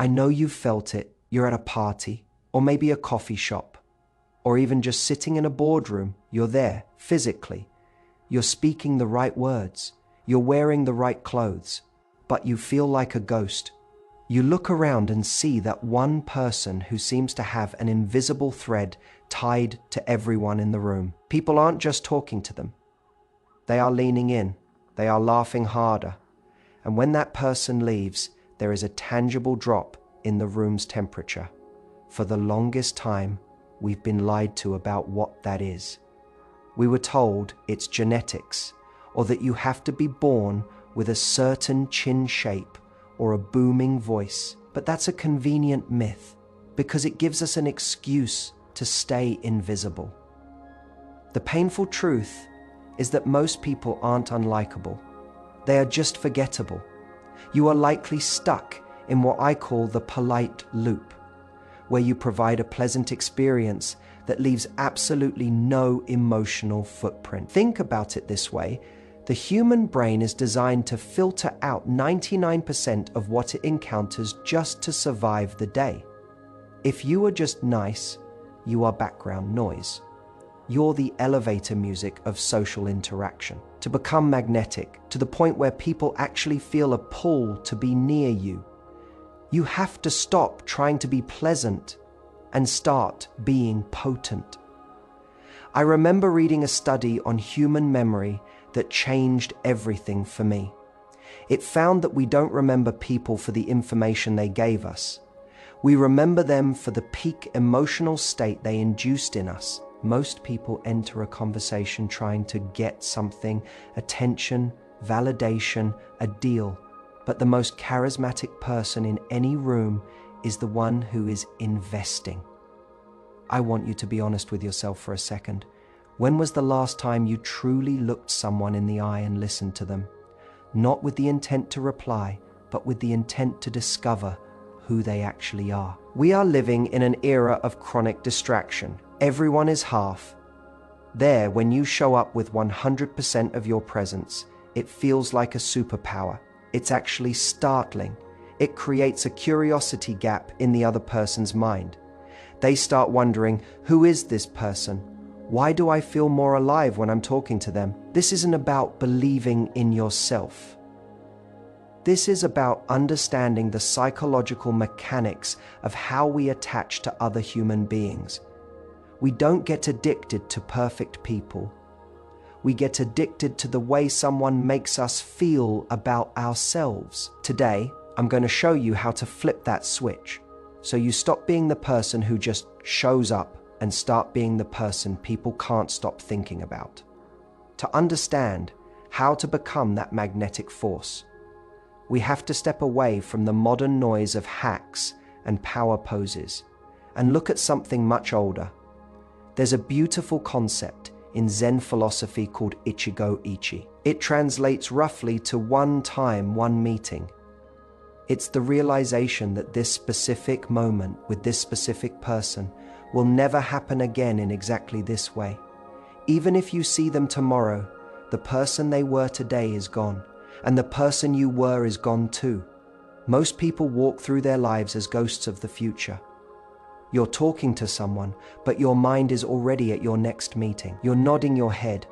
I know you've felt it. You're at a party, or maybe a coffee shop, or even just sitting in a boardroom. You're there, physically. You're speaking the right words. You're wearing the right clothes, but you feel like a ghost. You look around and see that one person who seems to have an invisible thread tied to everyone in the room. People aren't just talking to them. They are leaning in. They are laughing harder. And when that person leaves, there is a tangible drop in the room's temperature. For the longest time, we've been lied to about what that is. We were told it's genetics, or that you have to be born with a certain chin shape or a booming voice. But that's a convenient myth, because it gives us an excuse to stay invisible. The painful truth is that most people aren't unlikable. They are just forgettable. You are likely stuck in what I call the polite loop, where you provide a pleasant experience that leaves absolutely no emotional footprint. Think about it this way. The human brain is designed to filter out 99% of what it encounters just to survive the day. If you are just nice, you are background noise. You're the elevator music of social interaction. To become magnetic, to the point where people actually feel a pull to be near you, you have to stop trying to be pleasant and start being potent. I remember reading a study on human memory that changed everything for me. It found that we don't remember people for the information they gave us. We remember them for the peak emotional state they induced in us. Most people enter a conversation trying to get something, attention, validation, a deal. But the most charismatic person in any room is the one who is investing. I want you to be honest with yourself for a second. When was the last time you truly looked someone in the eye and listened to them? Not with the intent to reply, but with the intent to discover who they actually are. We are living in an era of chronic distraction. Everyone is half. There, when you show up with 100% of your presence, it feels like a superpower. It's actually startling. It creates a curiosity gap in the other person's mind. They start wondering, who is this person? Why do I feel more alive when I'm talking to them? This isn't about believing in yourself. This is about understanding the psychological mechanics of how we attach to other human beings. We don't get addicted to perfect people. We get addicted to the way someone makes us feel about ourselves. Today, I'm going to show you how to flip that switch, so you stop being the person who just shows up and start being the person people can't stop thinking about. To understand how to become that magnetic force, we have to step away from the modern noise of hacks and power poses and look at something much older. There's a beautiful concept in Zen philosophy called Ichigo Ichi. It translates roughly to one time, one meeting. It's the realization that this specific moment with this specific person will never happen again in exactly this way. Even if you see them tomorrow, the person they were today is gone, and the person you were is gone too. Most people walk through their lives as ghosts of the future. You're talking to someone, but your mind is already at your next meeting. You're nodding your head,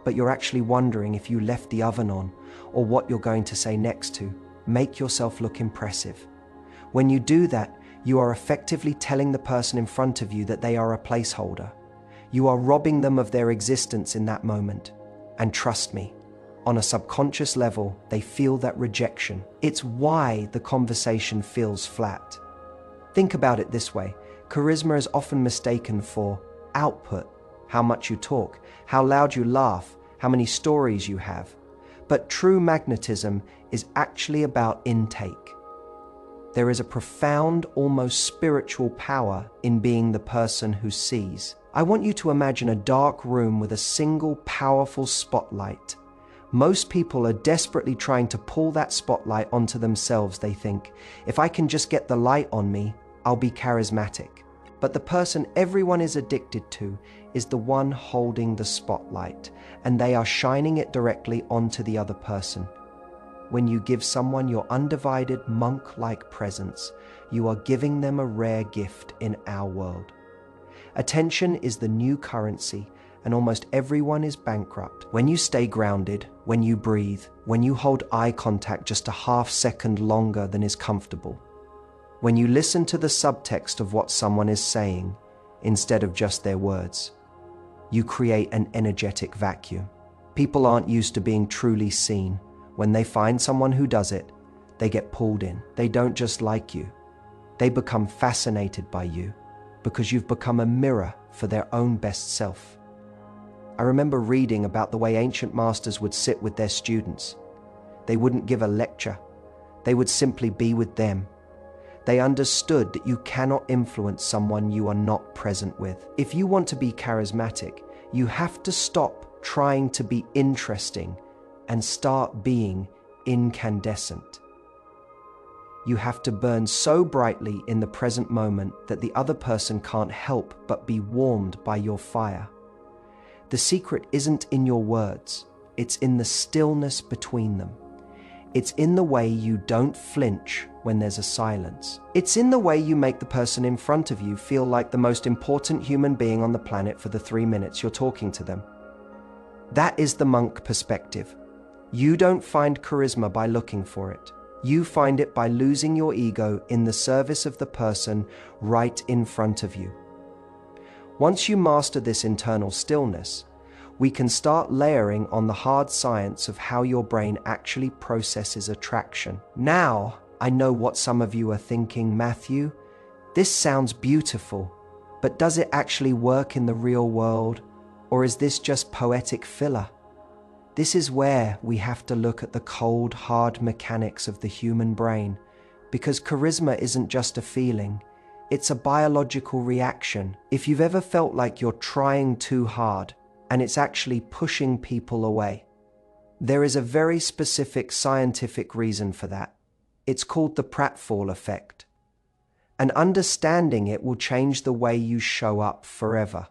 but you're actually wondering if you left the oven on or what you're going to say next to. Make yourself look impressive. When you do that, you are effectively telling the person in front of you that they are a placeholder. You are robbing them of their existence in that moment. And trust me, on a subconscious level, they feel that rejection. It's why the conversation feels flat. Think about it this way. Charisma is often mistaken for output, how much you talk, how loud you laugh, how many stories you have. But true magnetism is actually about intake. There is a profound, almost spiritual power in being the person who sees. I want you to imagine a dark room with a single powerful spotlight. Most people are desperately trying to pull that spotlight onto themselves. They think, if I can just get the light on me, I'll be charismatic. But the person everyone is addicted to is the one holding the spotlight, and they are shining it directly onto the other person. When you give someone your undivided monk-like presence, you are giving them a rare gift in our world. Attention is the new currency, and almost everyone is bankrupt. When you stay grounded, when you breathe, when you hold eye contact just a half second longer than is comfortable, when you listen to the subtext of what someone is saying instead of just their words, you create an energetic vacuum. People aren't used to being truly seen. When they find someone who does it, they get pulled in. They don't just like you. They become fascinated by you because you've become a mirror for their own best self. I remember reading about the way ancient masters would sit with their students. They wouldn't give a lecture. They would simply be with them. They understood that you cannot influence someone you are not present with. If you want to be charismatic, you have to stop trying to be interesting and start being incandescent. You have to burn so brightly in the present moment that the other person can't help but be warmed by your fire. The secret isn't in your words, it's in the stillness between them. It's in the way you don't flinch when there's a silence. It's in the way you make the person in front of you feel like the most important human being on the planet for the 3 minutes you're talking to them. That is the monk perspective. You don't find charisma by looking for it. You find it by losing your ego in the service of the person right in front of you. Once you master this internal stillness, we can start layering on the hard science of how your brain actually processes attraction. Now, I know what some of you are thinking, Matthew. This sounds beautiful, but does it actually work in the real world, or is this just poetic filler? This is where we have to look at the cold, hard mechanics of the human brain, because charisma isn't just a feeling, it's a biological reaction. If you've ever felt like you're trying too hard, and it's actually pushing people away, there is a very specific scientific reason for that. It's called the Pratfall Effect. And understanding it will change the way you show up forever.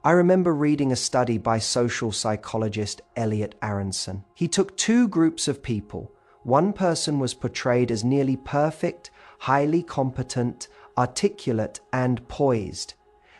I remember reading a study by social psychologist Elliot Aronson. He took 2 groups of people. One person was portrayed as nearly perfect, highly competent, articulate, and poised.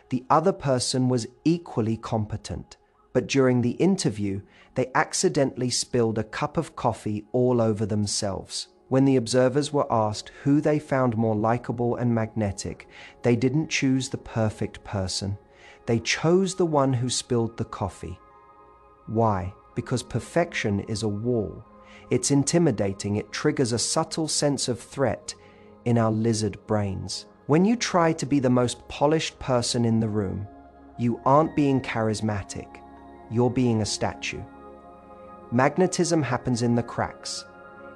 The other person was equally competent, but during the interview, they accidentally spilled a cup of coffee all over themselves. When the observers were asked who they found more likable and magnetic, they didn't choose the perfect person. They chose the one who spilled the coffee. Why? Because perfection is a wall. It's intimidating. It triggers a subtle sense of threat in our lizard brains. When you try to be the most polished person in the room, you aren't being charismatic. You're being a statue. Magnetism happens in the cracks.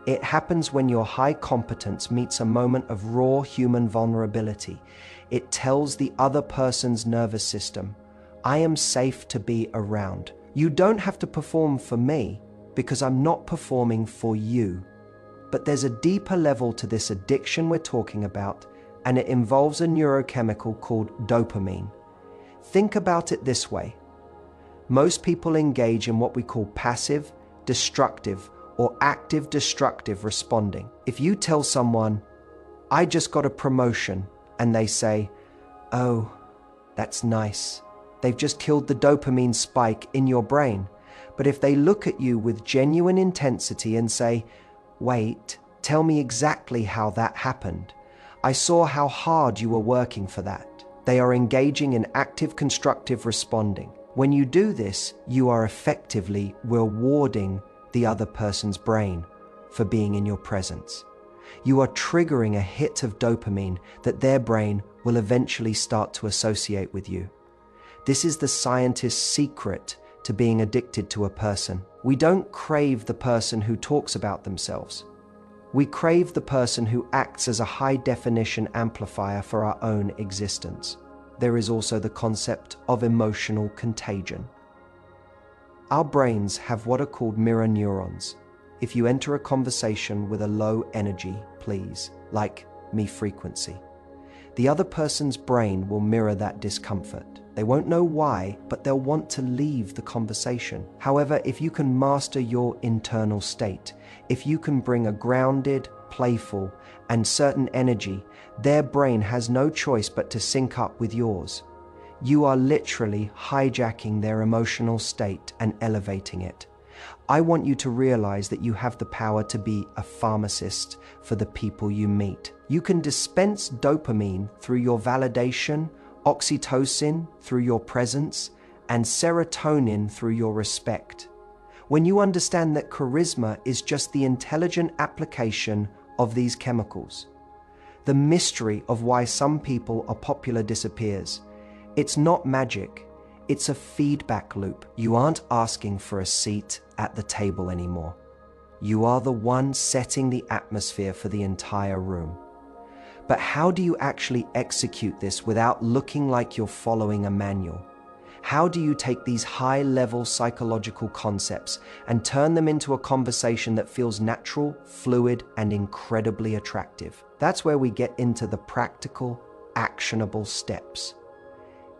It happens when your high competence meets a moment of raw human vulnerability. It tells the other person's nervous system, I am safe to be around. You don't have to perform for me because I'm not performing for you. But there's a deeper level to this addiction we're talking about, and it involves a neurochemical called dopamine. Think about it this way. Most people engage in what we call passive, destructive, or active-destructive responding. If you tell someone, I just got a promotion, and they say, oh, that's nice. They've just killed the dopamine spike in your brain. But if they look at you with genuine intensity and say, wait, tell me exactly how that happened. I saw how hard you were working for that. They are engaging in active-constructive responding. When you do this, you are effectively rewarding the other person's brain for being in your presence. You are triggering a hit of dopamine that their brain will eventually start to associate with you. This is the scientist's secret to being addicted to a person. We don't crave the person who talks about themselves. We crave the person who acts as a high-definition amplifier for our own existence. There is also the concept of emotional contagion. Our brains have what are called mirror neurons. If you enter a conversation with a low energy, please, like me frequency, The other person's brain will mirror that discomfort. They won't know why, but they'll want to leave the conversation. However, if you can master your internal state, if you can bring a grounded, playful, and certain energy, their brain has no choice but to sync up with yours. You are literally hijacking their emotional state and elevating it. I want you to realize that you have the power to be a pharmacist for the people you meet. You can dispense dopamine through your validation, oxytocin through your presence, and serotonin through your respect. When you understand that charisma is just the intelligent application of these chemicals, the mystery of why some people are popular disappears. It's not magic, it's a feedback loop. You aren't asking for a seat at the table anymore. You are the one setting the atmosphere for the entire room. But how do you actually execute this without looking like you're following a manual? How do you take these high-level psychological concepts and turn them into a conversation that feels natural, fluid, and incredibly attractive? That's where we get into the practical, actionable steps.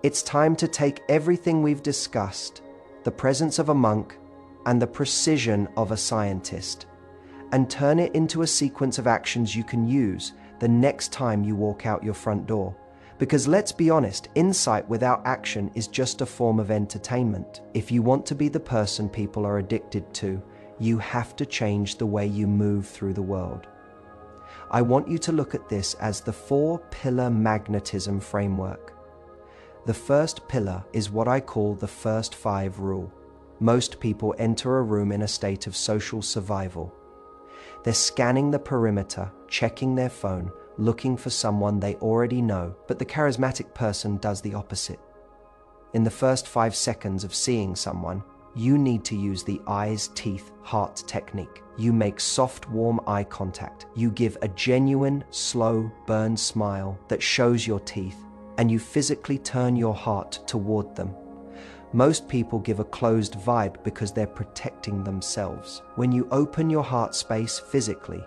It's time to take everything we've discussed, the presence of a monk and the precision of a scientist, and turn it into a sequence of actions you can use the next time you walk out your front door. Because let's be honest, insight without action is just a form of entertainment. If you want to be the person people are addicted to, you have to change the way you move through the world. I want you to look at this as the 4-pillar magnetism framework. The first pillar is what I call the first 5 rule. Most people enter a room in a state of social survival. They're scanning the perimeter, checking their phone, looking for someone they already know, but the charismatic person does the opposite. In the first 5 seconds of seeing someone, you need to use the eyes, teeth, heart technique. You make soft, warm eye contact. You give a genuine, slow, burn smile that shows your teeth, and you physically turn your heart toward them. Most people give a closed vibe because they're protecting themselves. When you open your heart space physically,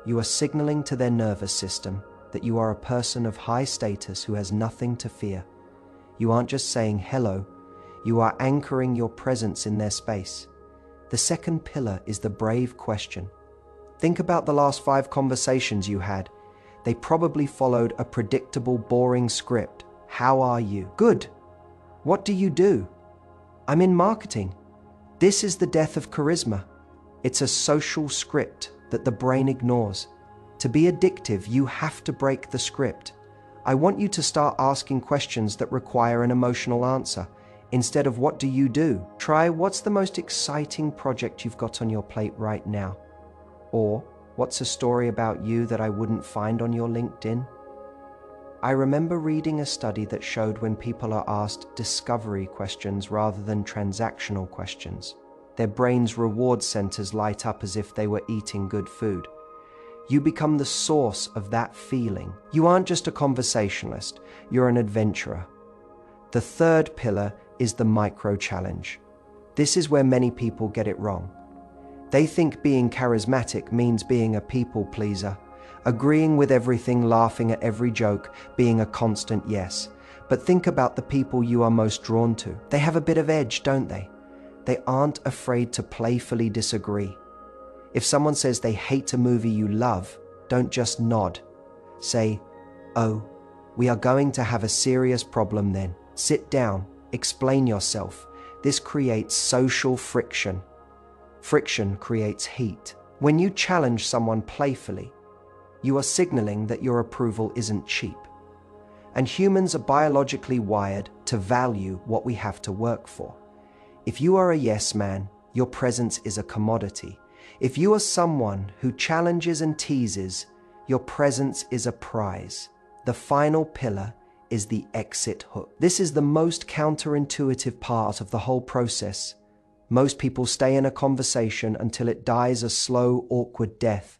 you are signaling to their nervous system that you are a person of high status who has nothing to fear. You aren't just saying hello, you are anchoring your presence in their space. The second pillar is the brave question. Think about the last 5 conversations you had. They probably followed a predictable, boring script. How are you? Good. What do you do? I'm in marketing. This is the death of charisma. It's a social script that the brain ignores. To be addictive, you have to break the script. I want you to start asking questions that require an emotional answer. Instead of what do you do, try what's the most exciting project you've got on your plate right now? Or what's a story about you that I wouldn't find on your LinkedIn? I remember reading a study that showed when people are asked discovery questions rather than transactional questions, their brain's reward centers light up as if they were eating good food. You become the source of that feeling. You aren't just a conversationalist, you're an adventurer. The third pillar is the micro challenge. This is where many people get it wrong. They think being charismatic means being a people pleaser, agreeing with everything, laughing at every joke, being a constant yes. But think about the people you are most drawn to. They have a bit of edge, don't they? They aren't afraid to playfully disagree. If someone says they hate a movie you love, don't just nod. Say, "Oh, we are going to have a serious problem then. Sit down, explain yourself." This creates social friction. Friction creates heat. When you challenge someone playfully, you are signaling that your approval isn't cheap. And humans are biologically wired to value what we have to work for. If you are a yes man, your presence is a commodity. If you are someone who challenges and teases, your presence is a prize. The final pillar is the exit hook. This is the most counterintuitive part of the whole process. Most people stay in a conversation until it dies a slow, awkward death.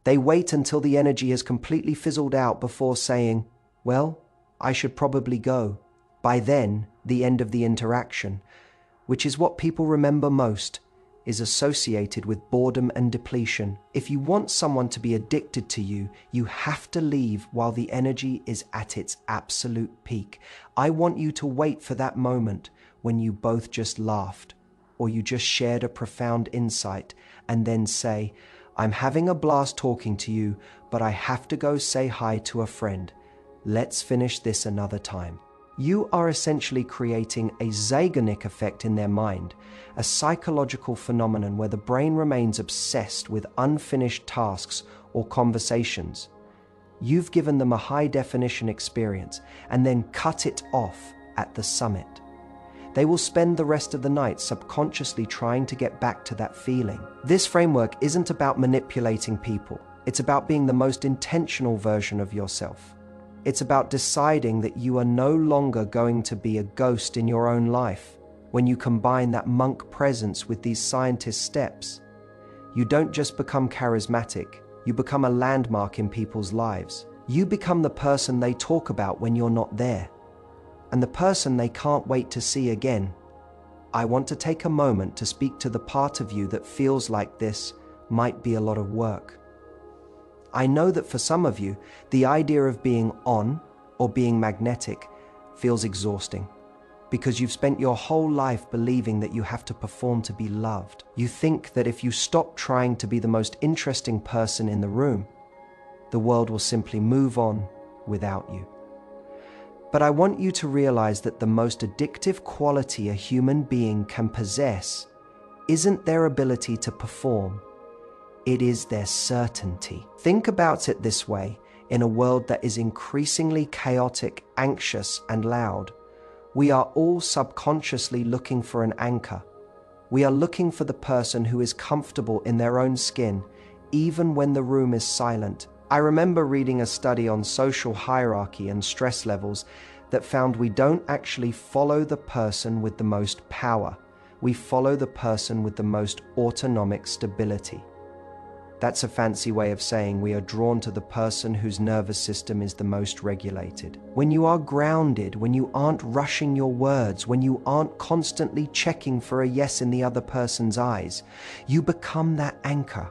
They wait until the energy has completely fizzled out before saying, "Well, I should probably go." By then, the end of the interaction, which is what people remember most, is associated with boredom and depletion. If you want someone to be addicted to you, you have to leave while the energy is at its absolute peak. I want you to wait for that moment when you both just laughed, or you just shared a profound insight, and then say, "I'm having a blast talking to you, but I have to go say hi to a friend. Let's finish this another time." You are essentially creating a Zeigarnik effect in their mind, a psychological phenomenon where the brain remains obsessed with unfinished tasks or conversations. You've given them a high-definition experience and then cut it off at the summit. They will spend the rest of the night subconsciously trying to get back to that feeling. This framework isn't about manipulating people. It's about being the most intentional version of yourself. It's about deciding that you are no longer going to be a ghost in your own life. When you combine that monk presence with these scientist steps, you don't just become charismatic, you become a landmark in people's lives. You become the person they talk about when you're not there, and the person they can't wait to see again. I want to take a moment to speak to the part of you that feels like this might be a lot of work. I know that for some of you, the idea of being on or being magnetic feels exhausting because you've spent your whole life believing that you have to perform to be loved. You think that if you stop trying to be the most interesting person in the room, the world will simply move on without you. But I want you to realize that the most addictive quality a human being can possess isn't their ability to perform. It is their certainty. Think about it this way. In a world that is increasingly chaotic, anxious, and loud, we are all subconsciously looking for an anchor. We are looking for the person who is comfortable in their own skin, even when the room is silent. I remember reading a study on social hierarchy and stress levels that found we don't actually follow the person with the most power. We follow the person with the most autonomic stability. That's a fancy way of saying we are drawn to the person whose nervous system is the most regulated. When you are grounded, when you aren't rushing your words, when you aren't constantly checking for a yes in the other person's eyes, you become that anchor.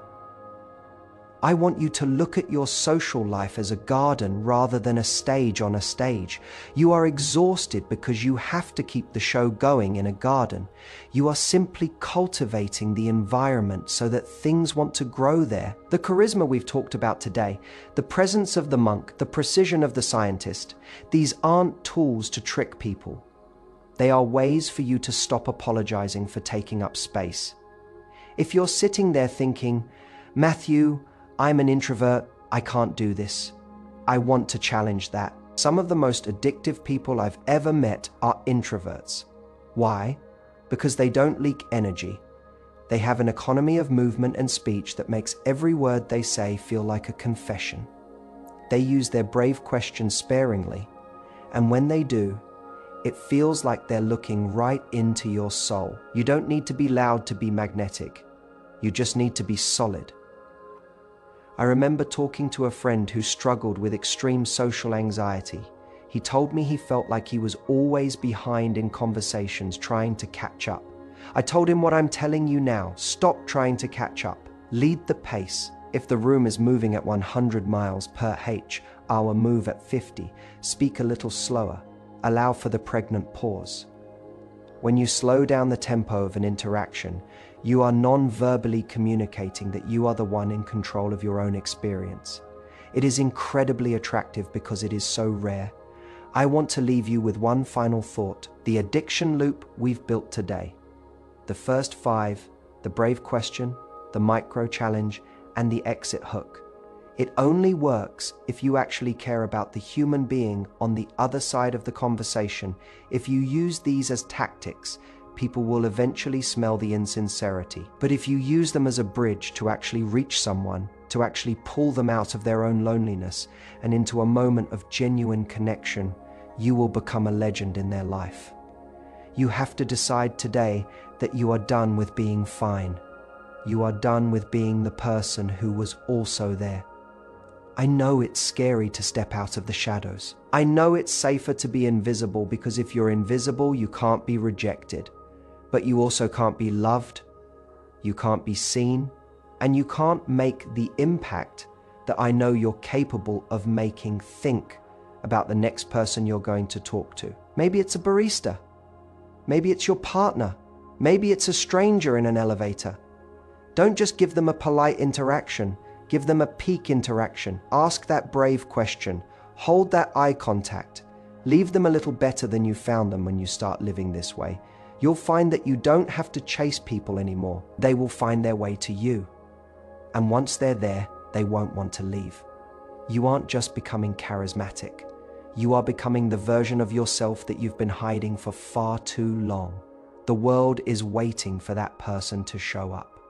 I want you to look at your social life as a garden rather than a stage on a stage. You are exhausted because you have to keep the show going in a garden. You are simply cultivating the environment so that things want to grow there. The charisma we've talked about today, the presence of the monk, the precision of the scientist, these aren't tools to trick people. They are ways for you to stop apologizing for taking up space. If you're sitting there thinking, "Matthew, I'm an introvert, I can't do this," I want to challenge that. Some of the most addictive people I've ever met are introverts. Why? Because they don't leak energy. They have an economy of movement and speech that makes every word they say feel like a confession. They use their brave questions sparingly, and when they do, it feels like they're looking right into your soul. You don't need to be loud to be magnetic. You just need to be solid. I remember talking to a friend who struggled with extreme social anxiety. He told me he felt like he was always behind in conversations, trying to catch up. I told him what I'm telling you now. Stop trying to catch up. Lead the pace. If the room is moving at 100 miles per hour, move at 50. Speak a little slower. Allow for the pregnant pause. When you slow down the tempo of an interaction, you are non-verbally communicating that you are the one in control of your own experience. It is incredibly attractive because it is so rare. I want to leave you with one final thought: the addiction loop we've built today. The first 5, the brave question, the micro challenge, and the exit hook. It only works if you actually care about the human being on the other side of the conversation. If you use these as tactics, people will eventually smell the insincerity. But if you use them as a bridge to actually reach someone, to actually pull them out of their own loneliness and into a moment of genuine connection, you will become a legend in their life. You have to decide today that you are done with being fine. You are done with being the person who was also there. I know it's scary to step out of the shadows. I know it's safer to be invisible because if you're invisible, you can't be rejected. But you also can't be loved you can't be seen, and you can't make the impact that I know you're capable of making. Think about the next person you're going to talk to. Maybe it's a barista. Maybe it's your partner. Maybe it's a stranger in an elevator. Don't just give them a polite interaction. Give them a peak interaction. Ask that brave question. Hold that eye contact. Leave them a little better than you found them when you start living this way. You'll find that you don't have to chase people anymore. They will find their way to you. And once they're there, they won't want to leave. You aren't just becoming charismatic. You are becoming the version of yourself that you've been hiding for far too long. The world is waiting for that person to show up.